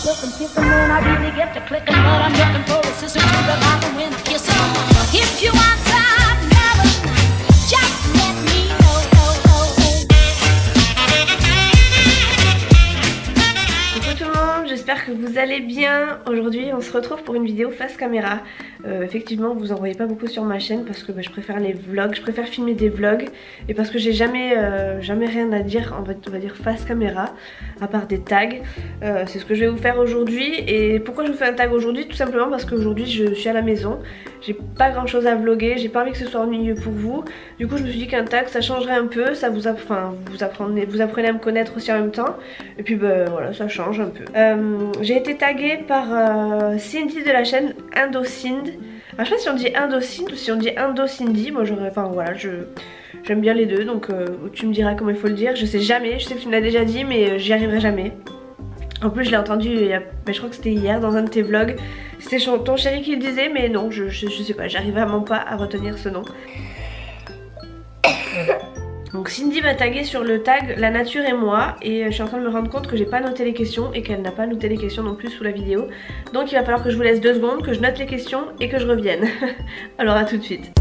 Looking, kissing when I really get to clicking, but I'm looking for a sister to revive them when I kiss them. If you want some love, just let me know. Coucou tout le monde, j'espère que vous allez bien. Aujourd'hui on se retrouve pour une vidéo face caméra. Effectivement vous en voyez pas beaucoup sur ma chaîne parce que je préfère les vlogs, je préfère filmer des vlogs. Et parce que j'ai jamais rien à dire, on va dire face caméra, à part des tags. C'est ce que je vais vous faire aujourd'hui. Et pourquoi je vous fais un tag aujourd'hui? Tout simplement parce qu'aujourd'hui je suis à la maison. J'ai pas grand chose à vlogger, j'ai pas envie que ce soit ennuyeux pour vous. Du coup je me suis dit qu'un tag ça changerait un peu, ça vous apprenez à me connaître aussi en même temps. Et puis voilà, ça change un peu. J'ai été taguée par Cindy de la chaîne Indocind. Alors je sais pas si on dit Indocind ou si on dit Indocindy. Moi j'aurais, enfin voilà, j'aime bien les deux, donc tu me diras comment il faut le dire. Je sais jamais, je sais que tu me l'as déjà dit mais j'y arriverai jamais. En plus je l'ai entendu, je crois que c'était hier dans un de tes vlogs. C'était ton chéri qui le disait, mais non, je sais pas, j'arrive vraiment pas à retenir ce nom. Donc Cindy m'a tagué sur le tag La Nature et moi, et je suis en train de me rendre compte que j'ai pas noté les questions et qu'elle n'a pas noté les questions non plus sous la vidéo. Donc il va falloir que je vous laisse 2 secondes, que je note les questions et que je revienne. Alors à tout de suite.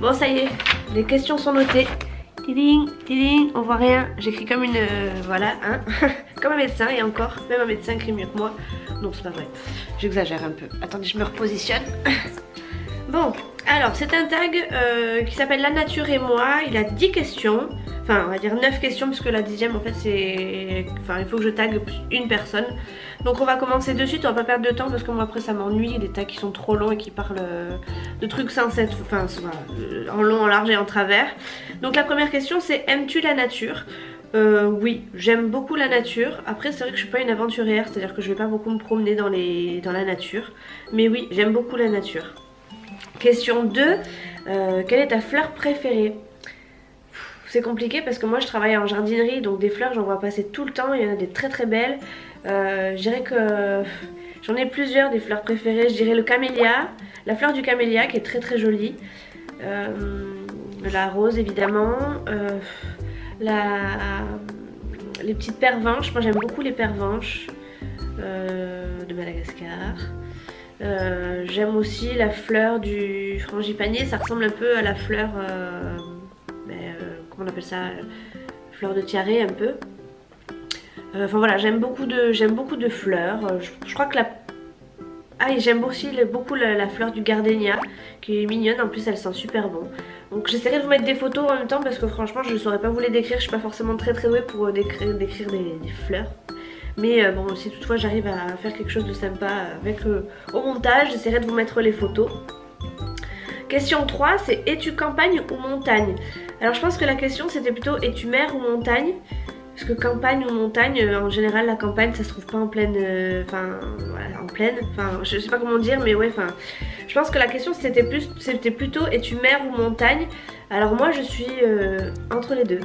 Bon ça y est, les questions sont notées. Tiding, tiding, on voit rien. J'écris comme une... voilà, hein. Comme un médecin, et encore, même un médecin écrit mieux que moi. Non, c'est pas vrai, j'exagère un peu. Attendez, je me repositionne. Bon, alors c'est un tag qui s'appelle La Nature et moi. Il a 10 questions. Enfin on va dire 9 questions puisque la 10e en fait c'est... Enfin il faut que je tag une personne. Donc on va commencer de suite, on va pas perdre de temps parce que moi après ça m'ennuie, les tags qui sont trop longs et qui parlent de trucs sans cette... Enfin en long, en large et en travers. Donc la première question c'est: aimes-tu la nature? Oui, j'aime beaucoup la nature. Après c'est vrai que je suis pas une aventurière, c'est à dire que je vais pas beaucoup me promener dans la nature. Mais oui, j'aime beaucoup la nature. Question 2, quelle est ta fleur préférée? C'est compliqué parce que moi je travaille en jardinerie, donc des fleurs j'en vois passer tout le temps, il y en a des très très belles. Je dirais que j'en ai plusieurs des fleurs préférées. Je dirais le camélia, la fleur du camélia qui est très très jolie. La rose évidemment, les petites pervenches, moi j'aime beaucoup les pervenches de Madagascar. J'aime aussi la fleur du frangipanier, ça ressemble un peu à la fleur... comment on appelle ça, fleur de tiare un peu. Enfin voilà, j'aime beaucoup de fleurs. Je crois que et j'aime aussi beaucoup la fleur du gardénia qui est mignonne, en plus elle sent super bon. Donc j'essaierai de vous mettre des photos en même temps parce que franchement je ne saurais pas vous les décrire, je suis pas forcément très douée pour décrire des fleurs. Mais bon, si toutefois j'arrive à faire quelque chose de sympa avec au montage, j'essaierai de vous mettre les photos. Question 3, c'est: es-tu campagne ou montagne? Alors je pense que la question c'était plutôt: es-tu mer ou montagne? Parce que campagne ou montagne, en général la campagne ça se trouve pas en pleine... voilà, en plaine, enfin je sais pas comment dire mais ouais, enfin... Je pense que la question c'était plutôt: es-tu mer ou montagne? Alors moi je suis entre les deux.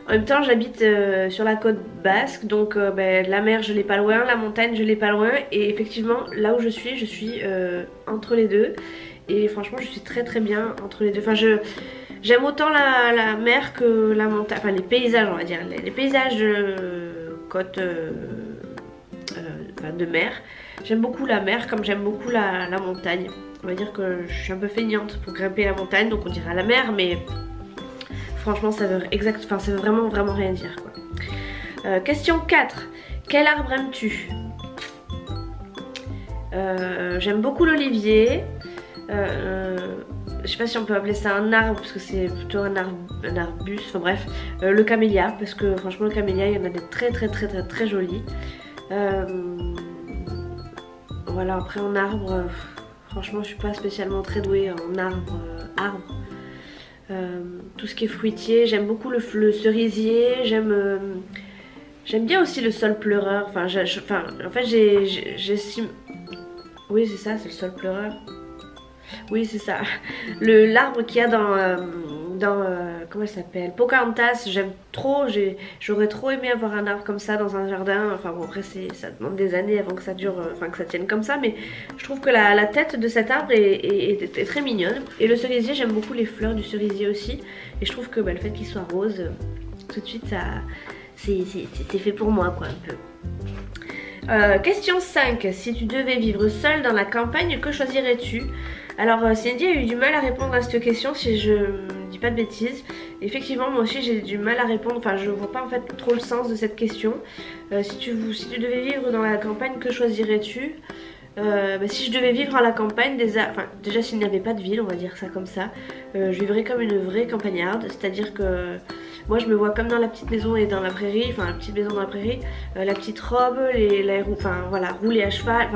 En même temps j'habite sur la côte basque, donc la mer je l'ai pas loin, la montagne je l'ai pas loin. Et effectivement là où je suis entre les deux. Et franchement je suis très très bien entre les deux. Enfin j'aime autant la mer que la montagne, enfin les paysages on va dire, les paysages de côte de mer. J'aime beaucoup la mer comme j'aime beaucoup la montagne. On va dire que je suis un peu feignante pour grimper la montagne, donc on dira la mer, mais franchement ça veut vraiment rien dire quoi. Question 4, quel arbre aimes-tu? J'aime beaucoup l'olivier. Je sais pas si on peut appeler ça un arbre parce que c'est plutôt un arbuste, enfin bref, le camélia, parce que franchement le camélia il y en a des très jolis. Voilà, après en arbre, franchement je suis pas spécialement très douée en arbre. Tout ce qui est fruitier, j'aime beaucoup le cerisier, j'aime J'aime bien aussi le sol pleureur. Enfin, en fait, j'estime... Oui, c'est ça, c'est le sol pleureur. Oui, c'est ça. L'arbre qu'il y a comment elle s'appelle, Pocahontas, j'aime trop. J'aurais trop aimé avoir un arbre comme ça dans un jardin. Enfin bon, après ça demande des années avant que ça dure, enfin que ça tienne comme ça. Mais je trouve que la tête de cet arbre est très mignonne. Et le cerisier, j'aime beaucoup les fleurs du cerisier aussi. Et je trouve que le fait qu'il soit rose, tout de suite, c'est fait pour moi quoi un peu. Question 5. Si tu devais vivre seule dans la campagne, que choisirais-tu? Alors Cindy a eu du mal à répondre à cette question si je ne dis pas de bêtises. Effectivement moi aussi j'ai du mal à répondre, enfin je vois pas en fait trop le sens de cette question. Si tu devais vivre dans la campagne, que choisirais-tu? Si je devais vivre à la campagne, déjà s'il n'y avait pas de ville, on va dire ça comme ça, je vivrais comme une vraie campagnarde, c'est-à-dire que moi je me vois comme dans la petite maison et dans la prairie, enfin la petite maison dans la prairie, la petite robe, rouler à cheval,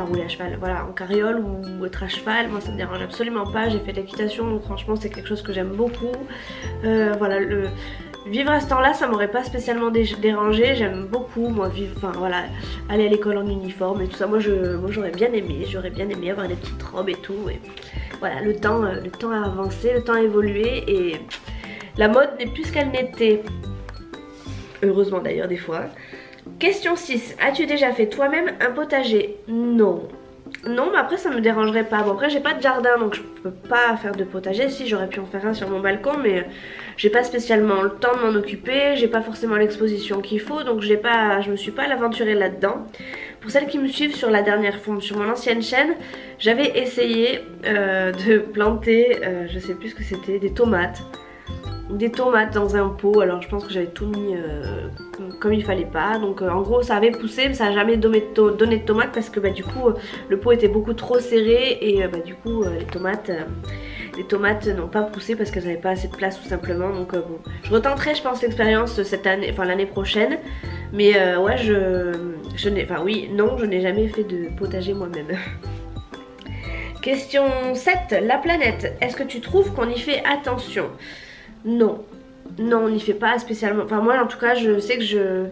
voilà, en carriole ou être à cheval, moi ça me dérange absolument pas, j'ai fait de l'équitation donc franchement c'est quelque chose que j'aime beaucoup. Voilà, vivre à ce temps-là, ça m'aurait pas spécialement dérangé. J'aime beaucoup, moi, aller à l'école en uniforme et tout ça. Moi, j'aurais bien aimé avoir des petites robes et tout. Et voilà, le temps a avancé, le temps a évolué et la mode n'est plus ce qu'elle n'était. Heureusement d'ailleurs, des fois. Question 6. As-tu déjà fait toi-même un potager? Non. Non, mais après ça me dérangerait pas. Bon, après j'ai pas de jardin donc je peux pas faire de potager. Si, j'aurais pu en faire un sur mon balcon, mais j'ai pas spécialement le temps de m'en occuper. J'ai pas forcément l'exposition qu'il faut, donc je me suis pas aventurée là-dedans. Pour celles qui me suivent sur sur mon ancienne chaîne, j'avais essayé de planter, je sais plus ce que c'était, des tomates dans un pot. Alors je pense que j'avais tout mis comme il fallait pas, donc en gros ça avait poussé mais ça a jamais donné de tomates parce que du coup le pot était beaucoup trop serré et du coup les tomates n'ont pas poussé parce qu'elles n'avaient pas assez de place tout simplement. Donc bon, je retenterai je pense l'expérience cette année, enfin l'année prochaine, mais ouais je n'ai jamais fait de potager moi-même. Question 7. La planète, est-ce que tu trouves qu'on y fait attention? Non, on n'y fait pas spécialement. Enfin moi en tout cas je sais que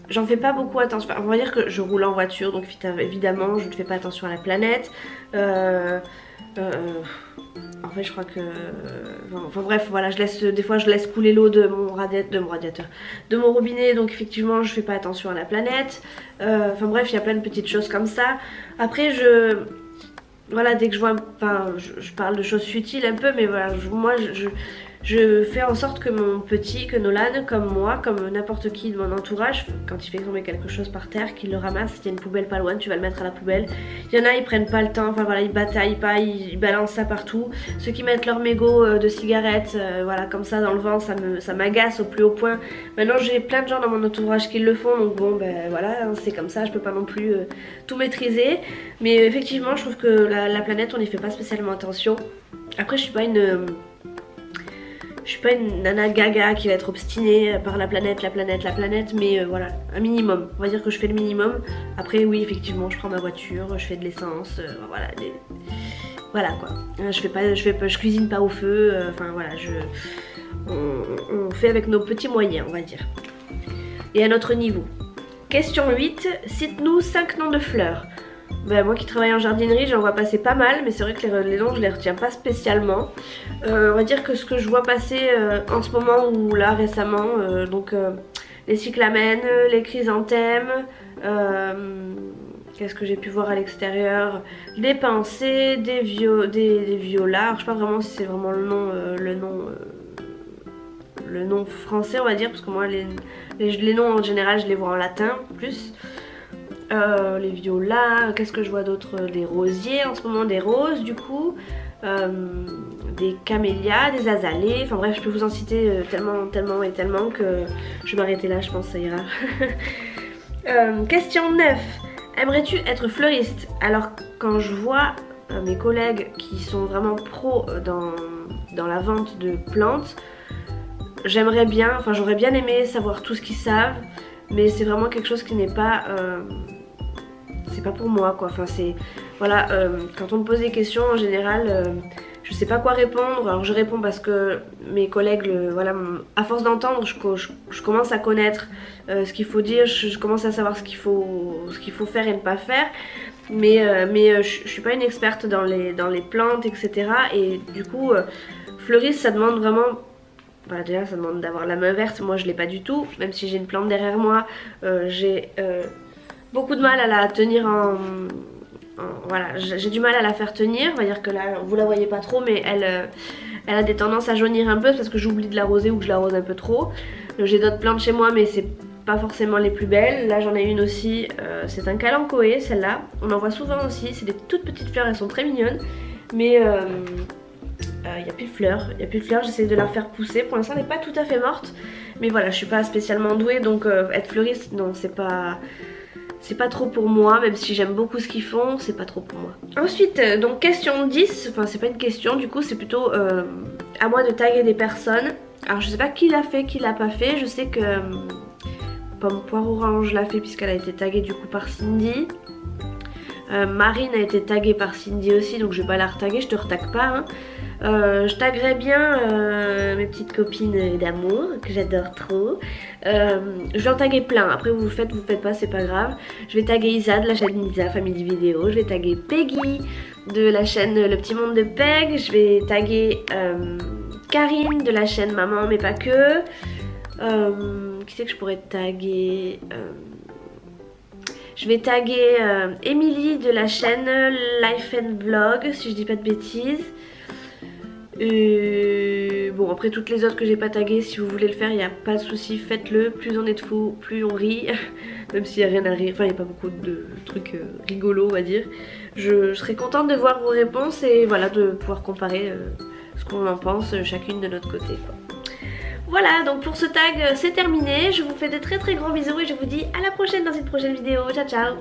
j'en fais pas beaucoup attention. Enfin, on va dire que je roule en voiture donc évidemment je ne fais pas attention à la planète. En fait je crois que... Enfin bref voilà, des fois je laisse couler l'eau de mon radiateur, de mon robinet, donc effectivement je fais pas attention à la planète. Enfin bref il y a plein de petites choses comme ça. Après voilà, dès que je vois, enfin je parle de choses futiles un peu, mais voilà, je fais en sorte que que Nolan, comme moi, comme n'importe qui de mon entourage, quand il fait tomber quelque chose par terre, qu'il le ramasse. Il y a une poubelle pas loin, tu vas le mettre à la poubelle. Il y en a, ils prennent pas le temps, enfin voilà, ils bataillent pas, ils balancent ça partout. Ceux qui mettent leur mégot de cigarettes, voilà, comme ça dans le vent, ça m'agace au plus haut point. Maintenant j'ai plein de gens dans mon entourage qui le font, donc bon ben voilà, hein, c'est comme ça, je peux pas non plus tout maîtriser. Mais effectivement je trouve que la planète on n'y fait pas spécialement attention. Après je suis pas une nana gaga qui va être obstinée par la planète, mais voilà, un minimum. On va dire que je fais le minimum. Après oui, effectivement, je prends ma voiture, je fais de l'essence, voilà quoi. Je cuisine pas au feu, enfin voilà, on fait avec nos petits moyens, on va dire. Et à notre niveau. Question 8, cite-nous 5 noms de fleurs. Ben, moi qui travaille en jardinerie, j'en vois passer pas mal, mais c'est vrai que les noms je les retiens pas spécialement. On va dire que ce que je vois passer en ce moment ou là récemment, les cyclamènes, les chrysanthèmes, qu'est-ce que j'ai pu voir à l'extérieur, des pensées, des violas. Alors, je sais pas vraiment si c'est vraiment le nom français on va dire, parce que moi les noms en général je les vois en latin plus. Les violas, qu'est-ce que je vois d'autre? Des rosiers en ce moment, des roses du coup, des camélias, des azalées, enfin bref je peux vous en citer tellement que je vais m'arrêter là, je pense ça ira. Question 9. Aimerais-tu être fleuriste? Alors quand je vois mes collègues qui sont vraiment pros dans la vente de plantes, j'aimerais bien, enfin j'aurais bien aimé savoir tout ce qu'ils savent, mais c'est vraiment quelque chose qui n'est pas... c'est pas pour moi quoi, enfin c'est... Voilà, quand on me pose des questions en général, je sais pas quoi répondre. Alors je réponds parce que mes collègues, voilà, à force d'entendre, je commence à connaître ce qu'il faut dire, je commence à savoir ce qu'il faut faire et ne pas faire. Mais je suis pas une experte dans les plantes, etc. Et du coup, fleuriste, ça demande vraiment... Bah déjà ça demande d'avoir la main verte, moi je l'ai pas du tout, même si j'ai une plante derrière moi, j'ai beaucoup de mal à la tenir voilà, j'ai du mal à la faire tenir, on va dire que là vous la voyez pas trop mais elle a des tendances à jaunir un peu parce que j'oublie de l'arroser ou que je l'arrose un peu trop. J'ai d'autres plantes chez moi mais c'est pas forcément les plus belles, là j'en ai une aussi, c'est un kalanchoé celle-là, on en voit souvent aussi, c'est des toutes petites fleurs, elles sont très mignonnes mais... il n'y a plus de fleurs, j'essaie de la faire pousser. Pour l'instant elle n'est pas tout à fait morte. Mais voilà, je suis pas spécialement douée. Donc être fleuriste, non, c'est pas trop pour moi. Même si j'aime beaucoup ce qu'ils font, c'est pas trop pour moi. Ensuite, donc question 10. Enfin c'est pas une question du coup, c'est plutôt à moi de taguer des personnes. Alors je sais pas qui l'a fait, qui l'a pas fait. Je sais que Pomme Poire Orange l'a fait puisqu'elle a été taguée du coup par Cindy. Marine a été taguée par Cindy aussi, donc je vais pas la retaguer, je te retague pas hein. Je taguerai bien mes petites copines d'amour que j'adore trop. Je vais en taguer plein, après vous faites pas, c'est pas grave. Je vais taguer Isa de la chaîne Isa Family Vidéo, je vais taguer Peggy de la chaîne Le Petit Monde de Peg, je vais taguer Karine de la chaîne Maman mais pas que. Qui c'est que je pourrais taguer je vais taguer Emily de la chaîne Life and Vlog, si je dis pas de bêtises. Bon, après toutes les autres que j'ai pas taguées, si vous voulez le faire, il n'y a pas de souci, faites-le. Plus on est de fous, plus on rit. Même s'il n'y a rien à rire, enfin il n'y a pas beaucoup de trucs rigolos on va dire. Je serais contente de voir vos réponses et voilà, de pouvoir comparer ce qu'on en pense chacune de notre côté, quoi. Voilà, donc pour ce tag c'est terminé, je vous fais de très gros bisous et je vous dis à la prochaine dans une prochaine vidéo, ciao ciao.